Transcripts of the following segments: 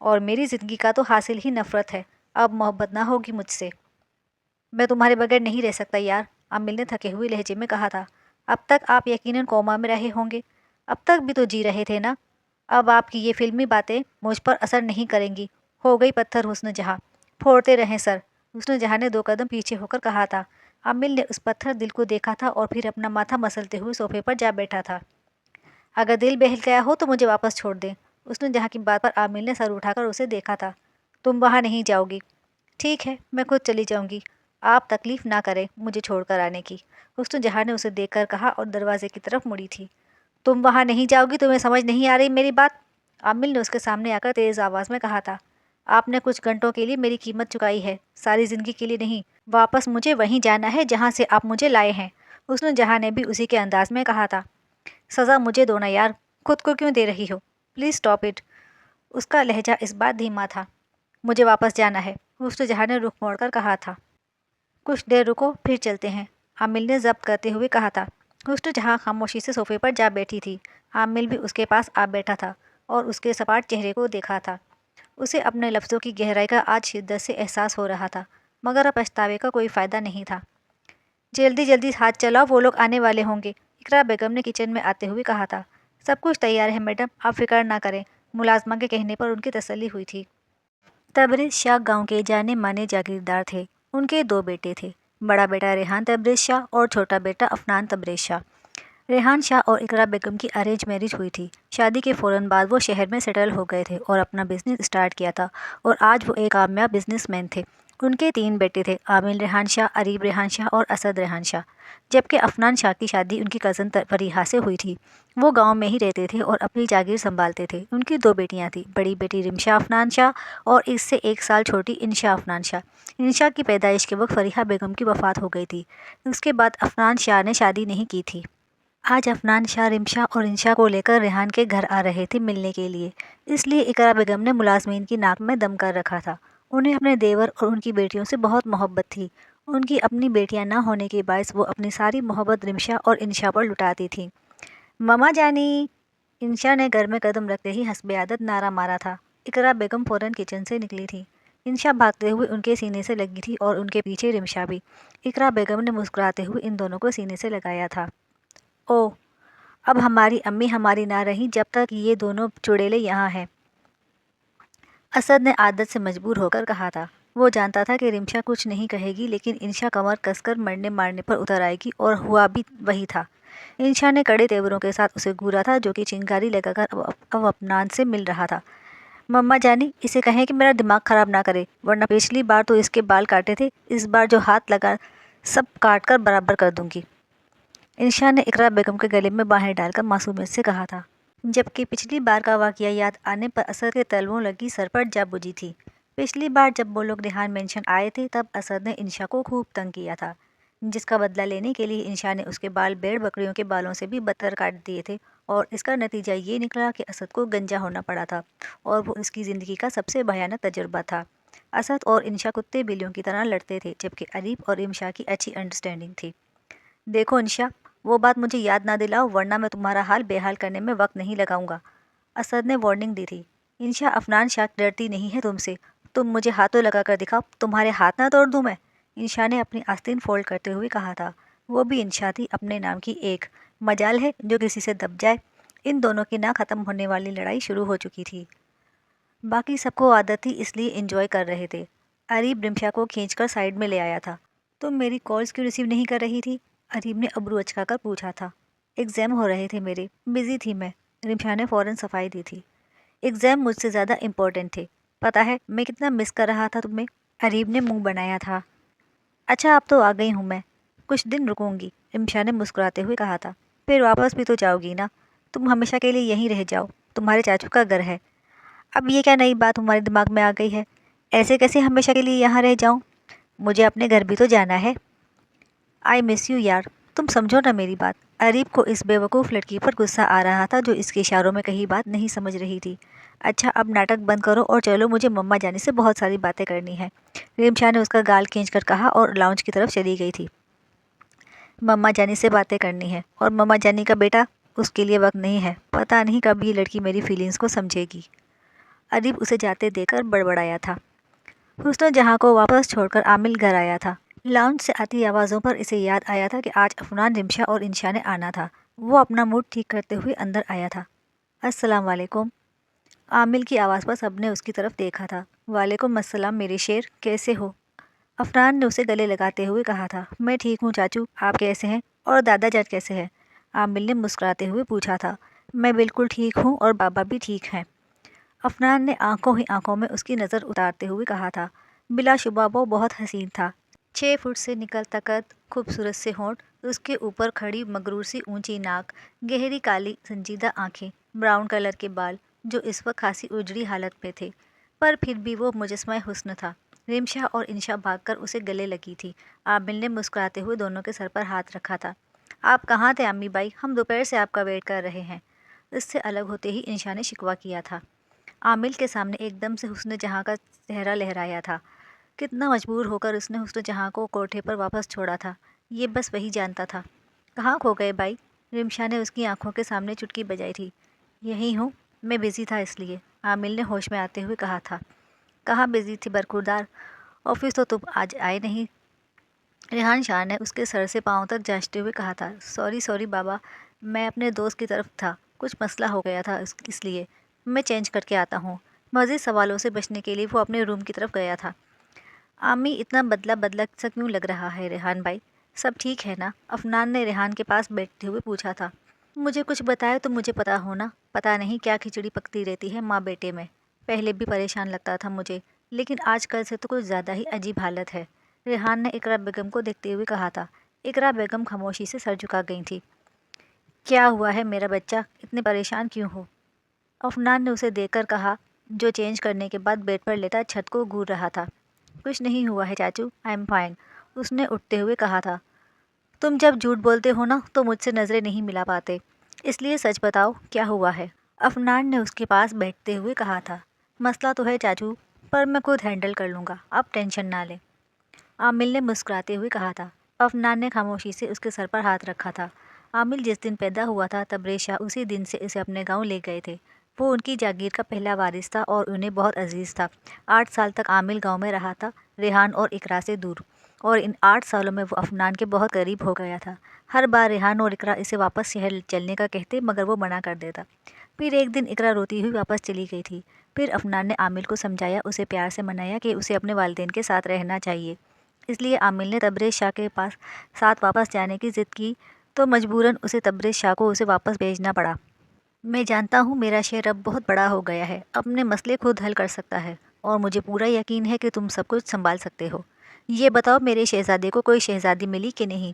اور میری زندگی کا تو حاصل ہی نفرت ہے. اب محبت نہ ہوگی مجھ سے. میں تمہارے بغیر نہیں رہ سکتا یار، عامل نے تھکے ہوئے لہجے میں کہا تھا. اب تک آپ یقیناً کوما میں رہے ہوں گے. اب تک بھی تو جی رہے تھے نا. اب آپ کی یہ فلمی باتیں مجھ پر اثر نہیں کریں گی. ہو گئی پتھر حسن جہاں. پھوڑتے رہیں سر. حسن جہاں نے 2 قدم پیچھے ہو کر کہا تھا. عامل نے اس پتھر دل کو دیکھا تھا اور پھر اپنا ماتھا مسلتے ہوئے صوفے پر جا بیٹھا تھا. اگر دل بہل گیا ہو تو مجھے واپس چھوڑ دیں. حسن جہاں کی بات پر عامل نے سر اٹھا کر اسے دیکھا تھا. تم وہاں نہیں جاؤ گی. ٹھیک ہے، میں خود چلی جاؤں گی. آپ تکلیف نہ کریں مجھے چھوڑ کر آنے کی. حسن جہاں نے اسے دیکھ کر کہا اور دروازے کی طرف مڑی تھی. تم وہاں نہیں جاؤ گی؟ تمہیں سمجھ نہیں آ رہی میری بات؟ عامل نے اس کے سامنے آ کر تیز آواز میں کہا تھا. آپ نے کچھ گھنٹوں کے لیے میری قیمت چکائی ہے، ساری زندگی کے لیے نہیں. واپس مجھے وہیں جانا ہے جہاں سے آپ مجھے لائے ہیں. حسن جہاں نے بھی اسی کے انداز میں کہا تھا. سزا مجھے دو نا یار، خود کو کیوں دے رہی ہو؟ Please stop it. اس کا لہجہ اس بار دھیما تھا. مجھے واپس جانا ہے، حسن جہاں نے رخ موڑ کر کہا تھا. کچھ دیر رکو پھر چلتے ہیں، عامل نے ضبط کرتے ہوئے کہا تھا. حسن جہاں خاموشی سے صوفے پر جا بیٹھی تھی. عامل بھی اس کے پاس آ بیٹھا تھا اور اس کے سپاٹ چہرے کو دیکھا تھا. اسے اپنے لفظوں کی گہرائی کا آج شدت سے احساس ہو رہا تھا، مگر اب پچھتاوے کا کوئی فائدہ نہیں تھا. جلدی جلدی ہاتھ چلاؤ، وہ لوگ آنے والے ہوں گے، اقرا بیگم نے کچن میں آتے ہوئے کہا تھا. سب کچھ تیار ہے میڈم، آپ فکر نہ کریں. ملازمہ کے کہنے پر ان کی تسلی ہوئی تھی. تبریز شاہ گاؤں کے جانے مانے جاگیردار تھے. ان کے 2 بیٹے تھے، بڑا بیٹا ریحان تبریز شاہ اور چھوٹا بیٹا عفنان تبریز شاہ. ریحان شاہ اور اقرا بیگم کی ارینج میرج ہوئی تھی. شادی کے فوراً بعد وہ شہر میں سیٹل ہو گئے تھے اور اپنا بزنس اسٹارٹ کیا تھا، اور آج وہ ایک کامیاب بزنس مین تھے. ان کے 3 بیٹے تھے، عامل ریحان شاہ، اریب ریحان شاہ اور اسد ریحان شاہ. جبکہ عفنان شاہ کی شادی ان کی کزن فریحہ سے ہوئی تھی. وہ گاؤں میں ہی رہتے تھے اور اپنی جاگیر سنبھالتے تھے. ان کی 2 بیٹیاں تھیں، بڑی بیٹی رمشا عفنان شاہ اور اس سے 1 سال چھوٹی انشا عفنان شاہ. انشا کی پیدائش کے وقت فریحہ بیگم کی وفات ہو گئی تھی. اس کے بعد عفنان شاہ نے شادی نہیں کی تھی. آج عفنان شاہ رمشا اور انشا کو لے کر ریحان کے گھر آ رہے تھے ملنے کے لیے، اس لیے اقرا بیگم نے ملازمین کی ناک میں دم کر رکھا تھا. انہیں اپنے دیور اور ان کی بیٹیوں سے بہت محبت تھی. ان کی اپنی بیٹیاں نہ ہونے کے باعث وہ اپنی ساری محبت رمشا اور انشا پر لٹاتی تھیں. مما جانی! انشا نے گھر میں قدم رکھتے ہی حسب عادت نعرہ مارا تھا. اقرا بیگم فوراً کچن سے نکلی تھی. انشا بھاگتے ہوئے ان کے سینے سے لگی تھی اور ان کے پیچھے رمشا بھی. اقرا بیگم نے مسکراتے ہوئے ان دونوں کو سینے سے لگایا تھا. اوہ، اب ہماری امی ہماری نہ رہیں جب تک یہ دونوں چڑیلے یہاں ہیں، اسد نے عادت سے مجبور ہو کر کہا تھا. وہ جانتا تھا کہ رمشا کچھ نہیں کہے گی، لیکن انشا کمر کس کر مرنے مارنے پر اتر آئے گی، اور ہوا بھی وہی تھا. انشا نے کڑے تیوروں کے ساتھ اسے گھورا تھا، جو کہ چنگاری لگا کر اب عفنان سے مل رہا تھا. مما جانی، اسے کہیں کہ میرا دماغ خراب نہ کرے، ورنہ پچھلی بار تو اس کے بال کاٹے تھے، اس بار جو ہاتھ لگا سب کاٹ کر برابر کر دوں گی. انشا نے اقرا بیگم کے گلے میں باہیں ڈال کر معصومیت سے کہا تھا. جبکہ پچھلی بار کا واقعہ یاد آنے پر اسد کے تلووں لگی سر پر جا بجھی تھی. پچھلی بار جب وہ لوگ ریحان مینشن آئے تھے تب اسد نے انشا کو خوب تنگ کیا تھا، جس کا بدلہ لینے کے لیے انشا نے اس کے بال بھیڑ بکریوں کے بالوں سے بھی بدتر کاٹ دیے تھے، اور اس کا نتیجہ یہ نکلا کہ اسد کو گنجا ہونا پڑا تھا، اور وہ اس کی زندگی کا سب سے بھیانک تجربہ تھا. اسد اور انشا کتے بلیوں کی طرح لڑتے تھے، جبکہ اریب اور انشا کی اچھی انڈرسٹینڈنگ تھی. دیکھو انشا، وہ بات مجھے یاد نہ دلاؤ ورنہ میں تمہارا حال بے حال کرنے میں وقت نہیں لگاؤں گا، اسد نے وارننگ دی تھی. انشا، عفنان شاہ ڈرتی نہیں ہے تم سے، تم مجھے ہاتھوں لگا کر دکھاؤ، تمہارے ہاتھ نہ توڑ دوں میں، انشا نے اپنی آستین فولڈ کرتے ہوئے کہا تھا. وہ بھی انشا تھی، اپنے نام کی ایک مجال ہے جو کسی سے دب جائے. ان دونوں کی نہ ختم ہونے والی لڑائی شروع ہو چکی تھی. باقی سب کو عادت تھی، اس لیے انجوائے کر رہے تھے. اریب رمشا کو کھینچ کر سائڈ میں لے آیا تھا. تم میری کالز کیوں ریسیو نہیں کر رہی تھی؟ اریب نے ابرو اچکا کر پوچھا تھا. ایگزام ہو رہے تھے میرے، بزی تھی میں، رمشا نے فوراً صفائی دی تھی. ایگزام مجھ سے زیادہ امپورٹنٹ تھے، پتہ ہے میں کتنا مس کر رہا تھا تمہیں، اریب نے منہ بنایا تھا. اچھا اب تو آ گئی ہوں میں، کچھ دن رکوں گی، رمشا نے مسکراتے ہوئے کہا تھا. پھر واپس بھی تو جاؤ گی نا، تم ہمیشہ کے لیے یہیں رہ جاؤ، تمہارے چاچو کا گھر ہے. اب یہ کیا نئی بات تمہارے دماغ میں آ گئی ہے؟ ایسے کیسے ہمیشہ کے لیے یہاں رہ جاؤں؟ مجھے اپنے گھر بھی تو جانا ہے. آئی مس یو یار، تم سمجھو نا میری بات. اریب کو اس بے وقوف لڑکی پر غصہ آ رہا تھا جو اس کے اشاروں میں کہی بات نہیں سمجھ رہی تھی. اچھا اب ناٹک بند کرو اور چلو، مجھے مما جانی سے بہت ساری باتیں کرنی ہیں، رمشا نے اس کا گال کھینچ کر کہا اور لاؤنج کی طرف چلی گئی تھی. مما جانی سے باتیں کرنی ہے، اور مما جانی کا بیٹا، اس کے لیے وقت نہیں ہے، پتہ نہیں کب یہ لڑکی میری فیلنگز کو سمجھے گی. ادیب اسے جاتے دیکھ کر بڑبڑایا تھا۔ حسن جہاں کو واپس چھوڑ کر عامل گھر آیا تھا۔ لاؤنج سے آتی آوازوں پر اسے یاد آیا تھا کہ آج افنان، رمشا اور انشا نے آنا تھا۔ وہ اپنا موڈ ٹھیک کرتے ہوئے اندر آیا تھا۔ السلام علیکم۔ عامل کی آواز پر سب نے اس کی طرف دیکھا تھا۔ وعلیکم السلام میرے شیر، کیسے ہو؟ افنان نے اسے گلے لگاتے ہوئے کہا تھا۔ میں ٹھیک ہوں چاچو، آپ کیسے ہیں؟ اور دادا جان کیسے ہیں؟ عامل نے مسکراتے ہوئے پوچھا تھا۔ میں بالکل ٹھیک ہوں اور بابا بھی ٹھیک ہیں۔ افنان نے آنکھوں ہی آنکھوں میں اس کی نظر اتارتے ہوئے کہا تھا۔ بلا شبہ وہ بہت حسین تھا۔ 6 فٹ سے نکلتا قد، خوبصورت سے ہونٹ، اس کے اوپر کھڑی مغرور سی اونچی ناک، گہری کالی سنجیدہ آنکھیں، براؤن کلر کے بال جو اس وقت خاصی اجڑی حالت میں تھے، پر پھر بھی وہ مجسمہ حسن تھا۔ رمشا اور انشا بھاگ کر اسے گلے لگی تھی۔ عامل نے مسکراتے ہوئے دونوں کے سر پر ہاتھ رکھا تھا۔ آپ کہاں تھے امی بائی؟ ہم دوپہر سے آپ کا ویٹ کر رہے ہیں۔ اس سے الگ ہوتے ہی انشا نے شکوہ کیا تھا۔ عامل کے سامنے ایک دم سے حسن جہاں کا چہرہ لہرایا تھا۔ کتنا مجبور ہو کر اس نے حسن جہاں کو کوٹھے پر واپس چھوڑا تھا، یہ بس وہی جانتا تھا۔ کہاں کھو گئے بائی؟ رمشا نے اس کی آنکھوں کے سامنے چٹکی بجائی تھی۔ یہی ہوں، میں بزی تھا اس لیے، عامل نے ہوش میں آتے ہوئے کہا تھا۔ کہاں بزی تھی برخوردار؟ آفس تو تم آج آئے نہیں؟ ریحان شاہ نے اس کے سر سے پاؤں تک جانچتے ہوئے کہا تھا۔ سوری بابا، میں اپنے دوست کی طرف تھا، کچھ مسئلہ ہو گیا تھا اس لیے میں چینج کر کے آتا ہوں۔ مزید سوالوں سے بچنے کے لیے وہ اپنے روم کی طرف گیا تھا۔ امی اتنا بدلا سا کیوں لگ رہا ہے ریحان بھائی؟ سب ٹھیک ہے نا؟ افنان نے ریحان کے پاس بیٹھتے ہوئے پوچھا تھا۔ مجھے کچھ بتائے تو مجھے پتا ہونا، پتا نہیں کیا کھچڑی پکتی رہتی ہے ماں بیٹے میں۔ پہلے بھی پریشان لگتا تھا مجھے، لیکن آج کل سے تو کچھ زیادہ ہی عجیب حالت ہے، ریحان نے اقرا بیگم کو دیکھتے ہوئے کہا تھا۔ اقرا بیگم خاموشی سے سر جھکا گئی تھی۔ کیا ہوا ہے میرا بچہ، اتنے پریشان کیوں ہو؟ افنان نے اسے دیکھ کر کہا، جو چینج کرنے کے بعد بیڈ پر لیٹا چھت کو گھور رہا تھا۔ کچھ نہیں ہوا ہے چاچو، آئی ایم فائن، اس نے اٹھتے ہوئے کہا تھا۔ تم جب جھوٹ بولتے ہو نا تو مجھ سے نظریں نہیں ملا پاتے، اس لیے سچ بتاؤ کیا ہوا ہے؟ افنان نے اس کے پاس بیٹھتے ہوئے کہا تھا۔ مسئلہ تو ہے چاچو، پر میں خود ہینڈل کر لوں گا، آپ ٹینشن نہ لیں، عامل نے مسکراتے ہوئے کہا تھا۔ افنان نے خاموشی سے اس کے سر پر ہاتھ رکھا تھا۔ عامل جس دن پیدا ہوا تھا تبریز شاہ اسی دن سے اسے اپنے گاؤں لے گئے تھے۔ وہ ان کی جاگیر کا پہلا وارث تھا اور انہیں بہت عزیز تھا۔ 8 سال تک عامل گاؤں میں رہا تھا، ریحان اور اقرا سے دور، اور ان 8 سالوں میں وہ افنان کے بہت قریب ہو گیا تھا۔ ہر بار ریحان اور اقرا اسے واپس شہر چلنے کا کہتے مگر وہ منع کر دیتا۔ پھر ایک دن اقرا روتی ہوئی واپس چلی گئی تھی۔ پھر افنان نے عامل کو سمجھایا، اسے پیار سے منایا کہ اسے اپنے والدین کے ساتھ رہنا چاہیے۔ اس لیے عامل نے تبریز شاہ کے ساتھ واپس جانے کی ضد کی تو مجبوراً اسے تبریز شاہ کو اسے واپس بھیجنا پڑا۔ میں جانتا ہوں میرا شیر اب بہت بڑا ہو گیا ہے، اپنے مسئلے خود حل کر سکتا ہے، اور مجھے پورا یقین ہے کہ تم سب کچھ سنبھال سکتے ہو۔ یہ بتاؤ میرے شہزادے کو کوئی شہزادی ملی کہ نہیں؟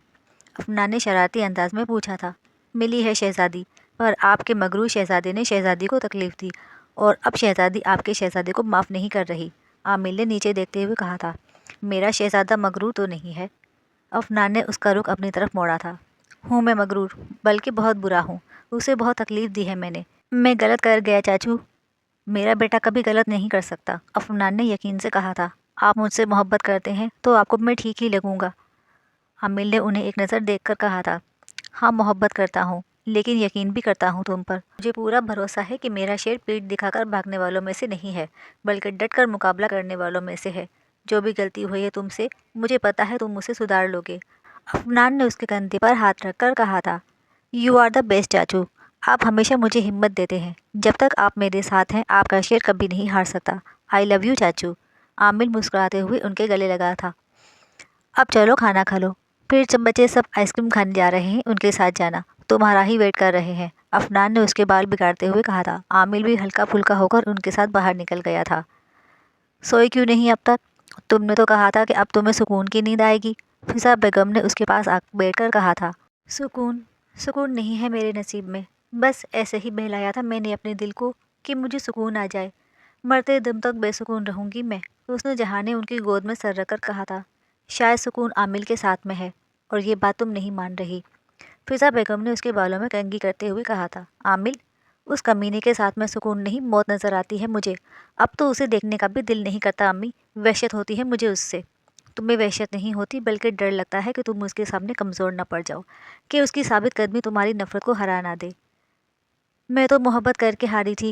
افنان نے شرارتی انداز میں پوچھا تھا۔ ملی ہے شہزادی، پر آپ کے مغرور شہزادے نے شہزادی کو تکلیف دی، اور اب شہزادی آپ کے شہزادے کو معاف نہیں کر رہی، عامل نے نیچے دیکھتے ہوئے کہا تھا۔ میرا شہزادہ مغرور تو نہیں ہے؟ افنان نے اس کا رخ اپنی طرف موڑا تھا۔ ہوں میں مغرور، بلکہ بہت برا ہوں، اسے بہت تکلیف دی ہے میں نے۔ میں غلط کر گیا چاچو، میرا بیٹا کبھی غلط نہیں کر سکتا، افنان نے یقین سے کہا تھا۔ آپ مجھ سے محبت کرتے ہیں تو آپ کو میں ٹھیک ہی لگوں گا، عامل نے انہیں ایک نظر دیکھ کر کہا تھا۔ ہاں محبت کرتا ہوں، لیکن یقین بھی کرتا ہوں تم پر۔ مجھے پورا بھروسہ ہے کہ میرا شیر پیٹھ دکھا کر بھاگنے والوں میں سے نہیں ہے، بلکہ ڈٹ کر مقابلہ کرنے والوں میں سے ہے۔ جو بھی غلطی ہوئی ہے تم سے، مجھے پتا ہے تم اسے سدھار لو گے، افنان نے اس کے کندھے پر ہاتھ رکھ کر کہا تھا۔ یو آر دا بیسٹ چاچو، آپ ہمیشہ مجھے ہمت دیتے ہیں، جب تک آپ میرے ساتھ ہیں آپ کا شیر کبھی نہیں ہار سکتا۔ آئی لو یو چاچو، عامل مسکراتے ہوئے ان کے گلے لگا تھا۔ اب چلو کھانا کھا لو، پھر جب بچے سب آئس کریم کھانے جا رہے ہیں ان کے ساتھ جانا، تمہارا ہی ویٹ کر رہے ہیں، افنان نے اس کے بال بگاڑتے ہوئے کہا تھا۔ عامل بھی ہلکا پھلکا ہو کر ان کے ساتھ باہر نکل گیا تھا۔ سوئی کیوں نہیں اب تک؟ تم نے تو کہا تھا کہ اب تمہیں سکون کی نیند آئے گی، فضا بیگم نے اس کے پاس بیٹھ کر کہا تھا۔ سکون نہیں ہے میرے نصیب میں، بس ایسے ہی بہلایا تھا میں نے اپنے دل کو کہ مجھے سکون آ جائے، مرتے دم تک بے سکون رہوں گی میں، حسن جہاں نے ان کی گود میں سر رکھ کر کہا تھا۔ شاید سکون عامل کے ساتھ میں ہے، اور یہ بات تم نہیں مان رہی، فضا بیگم نے اس کے بالوں میں کنگھی کرتے ہوئے کہا تھا۔ عامل، اس کمینے کے ساتھ میں سکون نہیں موت نظر آتی ہے مجھے، اب تو اسے دیکھنے کا بھی دل نہیں کرتا امی، وحشت ہوتی ہے مجھے اس سے۔ تمہیں وحشت نہیں ہوتی بلکہ ڈر لگتا ہے کہ تم اس کے سامنے کمزور نہ پڑ جاؤ، کہ اس کی ثابت قدمی تمہاری نفرت کو ہرا نہ دے۔ میں تو محبت کر کے ہاری تھی،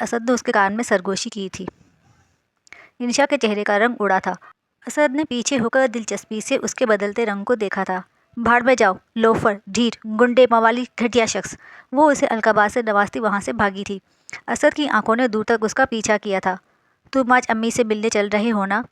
اسد نے اس کے کان میں سرگوشی کی تھی۔ انشا کے چہرے کا رنگ اڑا تھا۔ اسد نے پیچھے ہو کر دلچسپی سے اس کے بدلتے رنگ کو دیکھا تھا۔ بھاڑ میں جاؤ، لوفر، ڈھیٹ، گنڈے، موالی، گھٹیا شخص۔ وہ اسے القابات سے نوازتی وہاں سے بھاگی تھی۔ اسد کی آنکھوں نے دور تک اس کا پیچھا کیا تھا۔ تم آج امی سے ملنے چل رہے ہو نا؟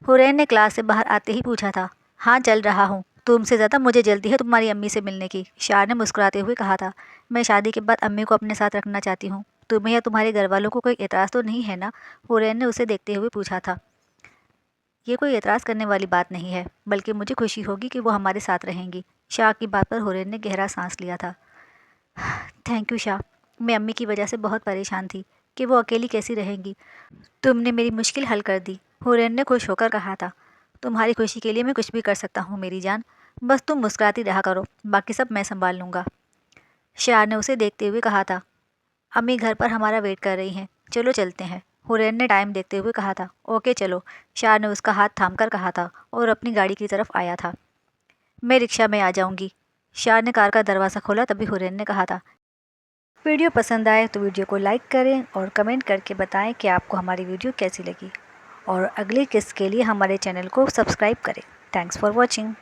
حورین نے کلاس سے باہر آتے ہی پوچھا تھا۔ ہاں چل رہا ہوں، تم سے زیادہ مجھے جلدی ہے تمہاری امی سے ملنے کی، شعر نے مسکراتے ہوئے کہا تھا۔ میں شادی کے بعد امی کو اپنے ساتھ رکھنا چاہتی ہوں۔ تمہیں یا تمہارے گھر والوں کو کوئی اعتراض تو نہیں ہے نا؟ حورین نے اسے دیکھتے ہوئے پوچھا تھا۔ یہ کوئی اعتراض کرنے والی بات نہیں ہے، بلکہ مجھے خوشی ہوگی کہ وہ ہمارے ساتھ رہیں گی۔ شاہ کی بات پر حورین نے گہرا سانس لیا تھا۔ تھینک یو شاہ، میں امی کی وجہ سے بہت پریشان تھی کہ وہ اکیلی کیسی رہیں گی۔ تم نے میری مشکل حل کر دی، حورین نے خوش ہو کر کہا تھا۔ تمہاری خوشی کے لیے میں کچھ بھی کر سکتا ہوں میری جان، بس تم مسکراتی رہا کرو، باقی سب میں سنبھال لوں گا۔ شاہ نے اسے دیکھتے ہوئے کہا تھا۔ امی گھر پر ہمارا ویٹ کر رہی ہیں، چلو چلتے ہیں، حورین نے ٹائم دیکھتے ہوئے کہا تھا۔ اوکے چلو، شاہ نے اس کا ہاتھ تھام کر کہا تھا اور اپنی گاڑی کی طرف آیا تھا۔ میں رکشہ میں آ جاؤں گی، شاہ نے کار کا دروازہ کھولا تبھی حورین نے کہا تھا۔ ویڈیو پسند آئے تو ویڈیو کو لائک کریں اور کمنٹ کر کے بتائیں کہ آپ کو ہماری ویڈیو کیسی لگی، اور اگلی قسط کے لیے ہمارے چینل کو سبسکرائب کریں۔ Thanks for watching.